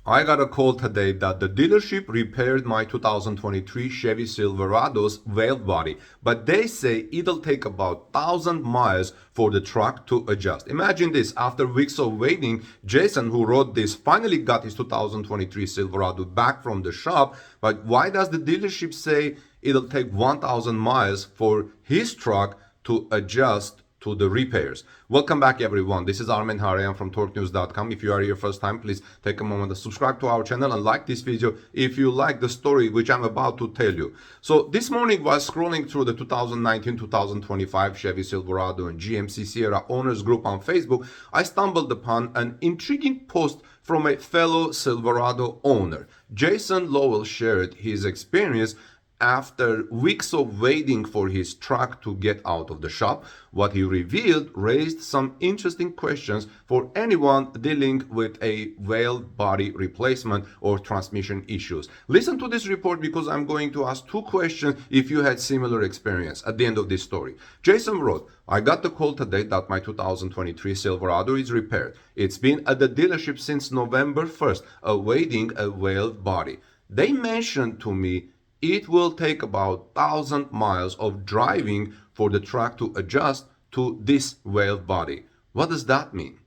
I got a call today that the dealership repaired my 2023 Chevy Silverado's valve body, but they say it'll take about 1,000 miles for the truck to adjust. Imagine this, after weeks of waiting, Jason, who wrote this, finally got his 2023 Silverado back from the shop, but why does the dealership say it'll take 1,000 miles for his truck to adjust to the repairs? Welcome back, everyone. This is Armen Harayan from TorqueNews.com. If you are here first time, please take a moment to subscribe to our channel and like this video if you like the story which I'm about to tell you. So this morning, while scrolling through the 2019-2025 Chevy Silverado and GMC Sierra owners group on Facebook, I stumbled upon an intriguing post from a fellow Silverado owner. Jason Lowell shared his experience after weeks of waiting for his truck to get out of the shop. What he revealed raised some interesting questions for anyone dealing with a valve body replacement or transmission issues. Listen to this report because I'm going to ask two questions if you had similar experience at the end of this story. Jason wrote, I got the call today that my 2023 Silverado is repaired. It's been at the dealership since November 1st, awaiting a valve body. They mentioned to me it will take about 1,000 miles of driving for the truck to adjust to this valve body. What does that mean?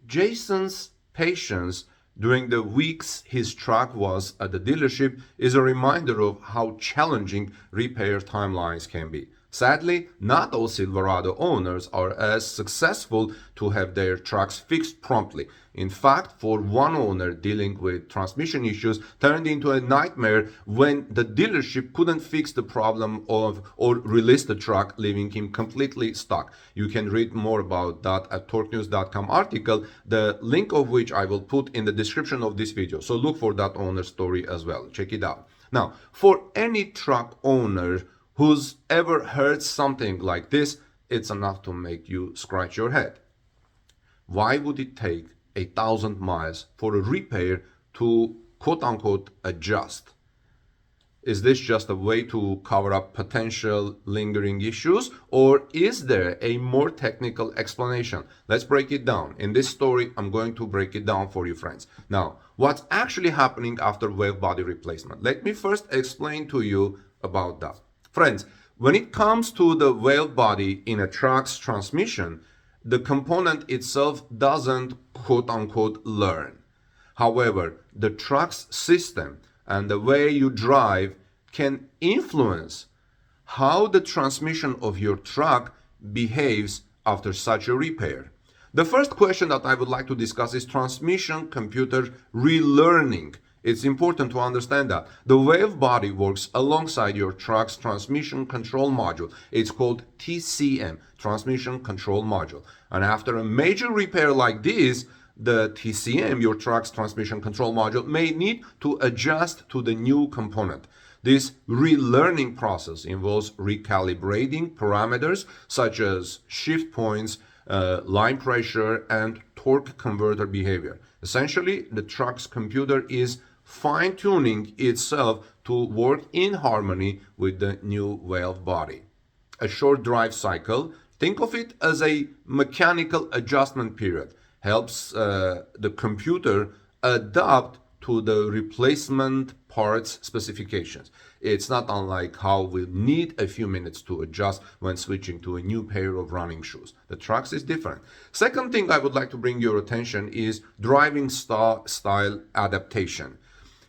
Jason's patience during the weeks his truck was at the dealership is a reminder of how challenging repair timelines can be. Sadly, not all Silverado owners are as successful to have their trucks fixed promptly. In fact, for one owner, dealing with transmission issues turned into a nightmare when the dealership couldn't fix the problem or release the truck, leaving him completely stuck. You can read more about that at TorqueNews.com article, the link of which I will put in the description of this video. So look for that owner story as well. Check it out. Now, for any truck owner who's ever heard something like this, it's enough to make you scratch your head. Why would it take 1,000 miles for a repair to quote-unquote adjust? Is this just a way to cover up potential lingering issues, or is there a more technical explanation? Let's break it down. In this story, I'm going to break it down for you, friends. Now, what's actually happening after valve body replacement? Let me first explain to you about that. Friends, when it comes to the valve body in a truck's transmission, the component itself doesn't quote-unquote learn. However, the truck's system and the way you drive can influence how the transmission of your truck behaves after such a repair. The first question that I would like to discuss is transmission computer relearning. It's important to understand that the valve body works alongside your truck's transmission control module. It's called TCM, Transmission Control Module. And after a major repair like this, the TCM, your truck's transmission control module, may need to adjust to the new component. This relearning process involves recalibrating parameters such as shift points, line pressure, and torque converter behavior. Essentially, the truck's computer is fine-tuning itself to work in harmony with the new valve body. A short drive cycle, think of it as a mechanical adjustment period, helps the computer adapt to the replacement parts specifications. It's not unlike how we'll need a few minutes to adjust when switching to a new pair of running shoes. The trucks is different. Second thing I would like to bring your attention is driving style adaptation.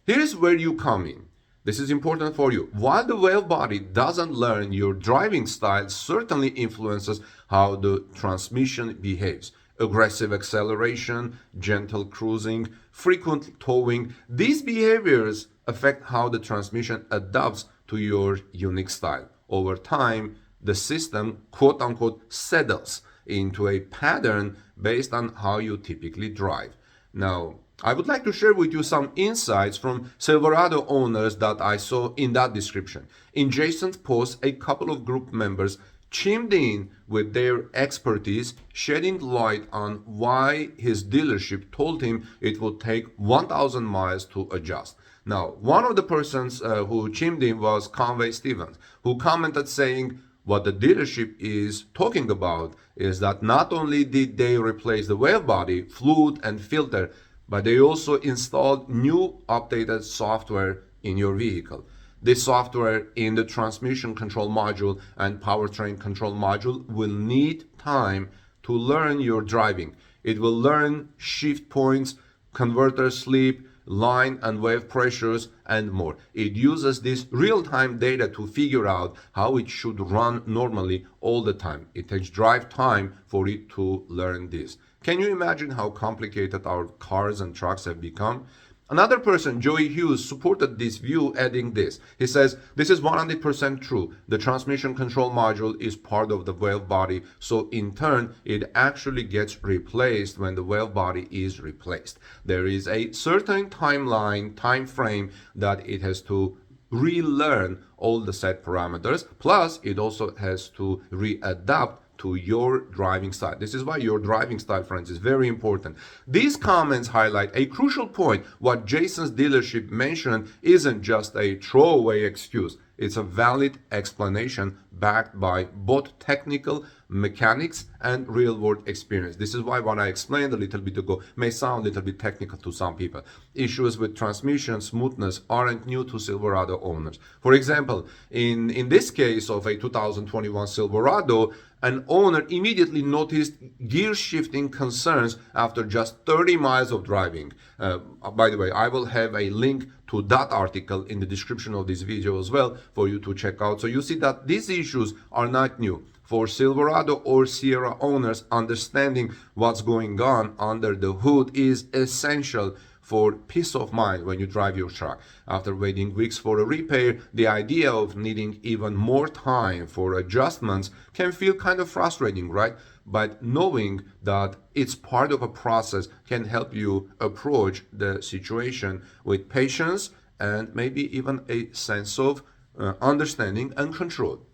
Here's where you come in. This is important for you. While the valve body doesn't learn, your driving style certainly influences how the transmission behaves. Aggressive acceleration, gentle cruising, frequent towing. These behaviors affect how the transmission adapts to your unique style. Over time, the system, quote unquote, settles into a pattern based on how you typically drive. Now, I would like to share with you some insights from Silverado owners that I saw in that description. In Jason's post, a couple of group members chimed in with their expertise, shedding light on why his dealership told him it would take 1,000 miles to adjust. Now, one of the persons who chimed in was Conway Stevens, who commented saying, what the dealership is talking about is that not only did they replace the valve body, fluid, and filter, but they also installed new updated software in your vehicle. This software in the transmission control module and powertrain control module will need time to learn your driving. It will learn shift points, converter sleep, line and wave pressures, and more. It uses this real-time data to figure out how it should run normally all the time. It takes drive time for it to learn this. Can you imagine how complicated our cars and trucks have become? Another person, Joey Hughes, supported this view, adding this. He says, this is 100% true. The transmission control module is part of the valve body, so in turn, it actually gets replaced when the valve body is replaced. There is a certain time frame that it has to relearn all the set parameters, plus it also has to readapt to your driving style. This is why your driving style, friends, is very important. These comments highlight a crucial point. What Jason's dealership mentioned isn't just a throwaway excuse. It's a valid explanation backed by both technical mechanics and real-world experience. This is why what I explained a little bit ago may sound a little bit technical to some people. Issues with transmission smoothness aren't new to Silverado owners. For example, in this case of a 2021 Silverado, an owner immediately noticed gear shifting concerns after just 30 miles of driving. By the way, I will have a link to that article in the description of this video as well for you to check out. So you see that these issues are not new. For Silverado or Sierra owners, understanding what's going on under the hood is essential for peace of mind when you drive your truck. After waiting weeks for a repair, the idea of needing even more time for adjustments can feel kind of frustrating, right? But knowing that it's part of a process can help you approach the situation with patience and maybe even a sense of understanding and control.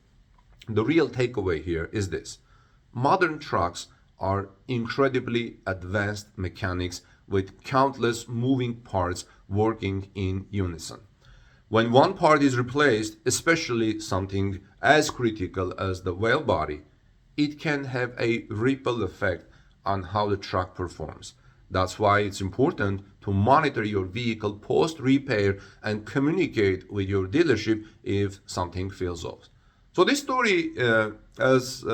The real takeaway here is this. Modern trucks are incredibly advanced mechanics with countless moving parts working in unison. When one part is replaced, especially something as critical as the valve body, it can have a ripple effect on how the truck performs. That's why it's important to monitor your vehicle post-repair and communicate with your dealership if something feels off. So this story, as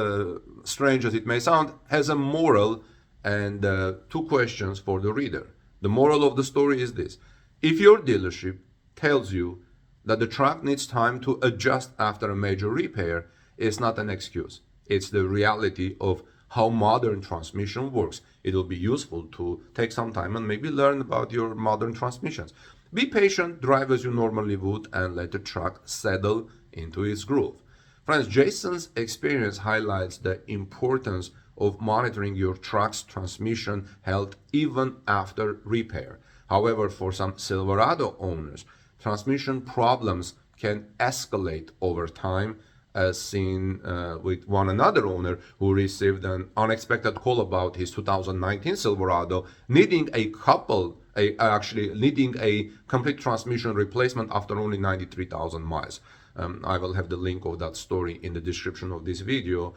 strange as it may sound, has a moral and two questions for the reader. The moral of the story is this. If your dealership tells you that the truck needs time to adjust after a major repair, it's not an excuse. It's the reality of how modern transmission works. It will be useful to take some time and maybe learn about your modern transmissions. Be patient, drive as you normally would, and let the truck settle into its groove. Friends, Jason's experience highlights the importance of monitoring your truck's transmission health even after repair. However, for some Silverado owners, transmission problems can escalate over time, as seen with one another owner who received an unexpected call about his 2019 Silverado needing a complete transmission replacement after only 93,000 miles. I will have the link of that story in the description of this video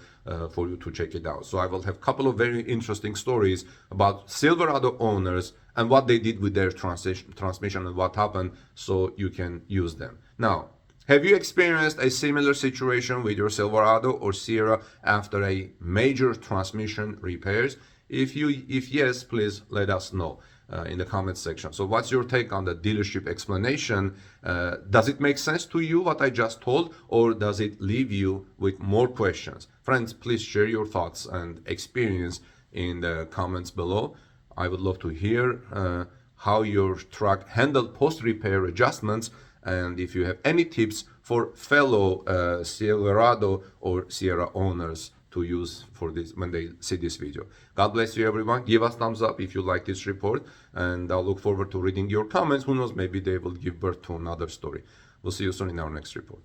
for you to check it out. So I will have a couple of very interesting stories about Silverado owners and what they did with their transmission and what happened, so you can use them. Now, have you experienced a similar situation with your Silverado or Sierra after a major transmission repairs? If yes, please let us know in the comments section. So what's your take on the dealership explanation? Does it make sense to you what I just told, or does it leave you with more questions? Friends, please share your thoughts and experience in the comments below. I would love to hear how your truck handled post-repair adjustments, and if you have any tips for fellow Silverado or Sierra owners to use for this when they see this video. God bless you, everyone. Give us thumbs up if you like this report, and I'll look forward to reading your comments. Who knows, maybe they will give birth to another story. We'll see you soon in our next report.